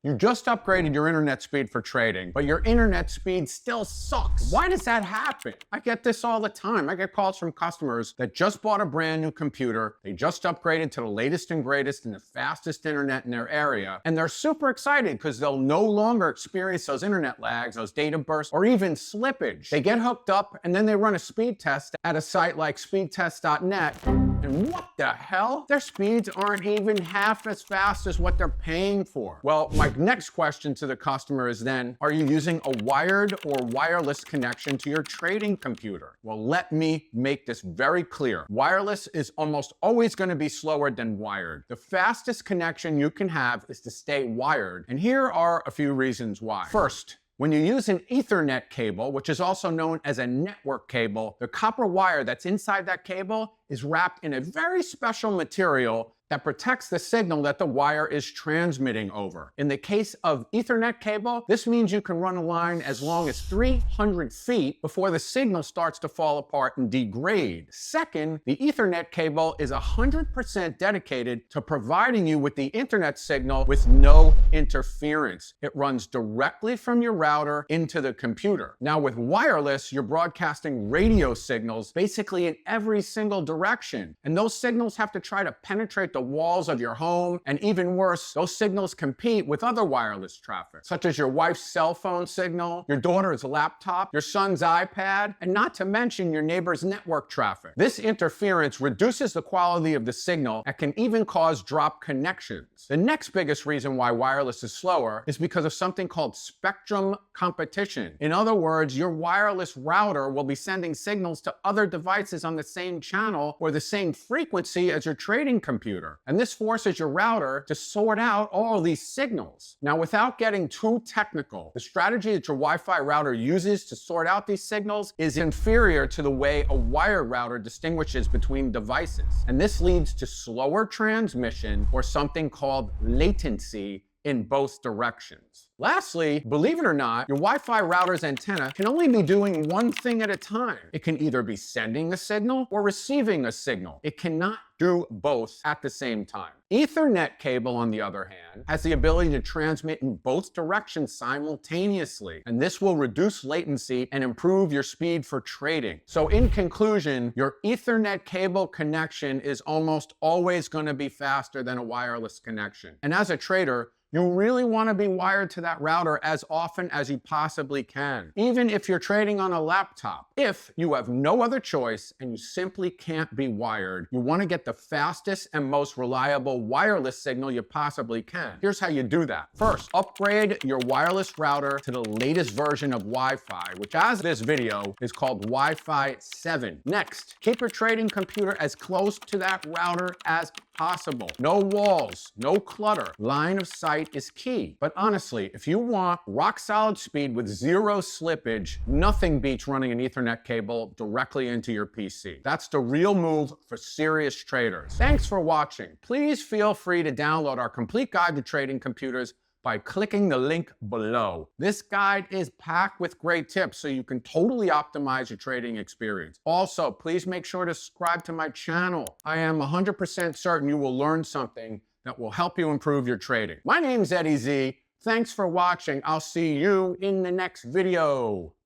You just upgraded your internet speed for trading, but your internet speed still sucks. Why does that happen? I get this all the time. I get calls from customers that just bought a brand new computer. They just upgraded to the latest and greatest and the fastest internet in their area. And they're super excited because they'll no longer experience those internet lags, those data bursts, or even slippage. They get hooked up and then they run a speed test at a site like speedtest.net. And what the hell? Their speeds aren't even half as fast as what they're paying for. Well, my next question to the customer is then, are you using a wired or wireless connection to your trading computer? Well, let me make this very clear. Wireless is almost always going to be slower than wired. The fastest connection you can have is to stay wired. And here are a few reasons why. First, when you use an Ethernet cable, which is also known as a network cable, the copper wire that's inside that cable is wrapped in a very special material that protects the signal that the wire is transmitting over. In the case of Ethernet cable, this means you can run a line as long as 300 feet before the signal starts to fall apart and degrade. Second, the Ethernet cable is 100% dedicated to providing you with the internet signal with no interference. It runs directly from your router into the computer. Now with wireless, you're broadcasting radio signals basically in every single direction. And those signals have to try to penetrate the walls of your home, and even worse, those signals compete with other wireless traffic, such as your wife's cell phone signal, your daughter's laptop, your son's iPad, and not to mention your neighbor's network traffic. This interference reduces the quality of the signal and can even cause drop connections. The next biggest reason why wireless is slower is because of something called spectrum competition. In other words, your wireless router will be sending signals to other devices on the same channel or the same frequency as your trading computer. And this forces your router to sort out all these signals. Now, without getting too technical, the strategy that your Wi-Fi router uses to sort out these signals is inferior to the way a wired router distinguishes between devices. And this leads to slower transmission or something called latency in both directions. Lastly, believe it or not, your Wi-Fi router's antenna can only be doing one thing at a time. It can either be sending a signal or receiving a signal. It cannot do both at the same time. Ethernet cable, on the other hand, has the ability to transmit in both directions simultaneously, and this will reduce latency and improve your speed for trading. So in conclusion, your Ethernet cable connection is almost always going to be faster than a wireless connection. And as a trader, you really want to be wired to that router as often as you possibly can, even if you're trading on a laptop. If you have no other choice and you simply can't be wired, you want to get the fastest and most reliable wireless signal you possibly can. Here's how you do that. First, upgrade your wireless router to the latest version of Wi-Fi, which as this video is called Wi-Fi 7. Next, keep your trading computer as close to that router as possible. No walls, no clutter. Line of sight is key. But honestly, if you want rock solid speed with zero slippage, nothing beats running an Ethernet cable directly into your PC. That's the real move for serious traders. Thanks for watching. Please feel free to download our complete guide to trading computers by clicking the link below. This guide is packed with great tips so you can totally optimize your trading experience. Also, please make sure to subscribe to my channel. I am 100% certain you will learn something that will help you improve your trading. My name's Eddie Z. Thanks for watching. I'll see you in the next video.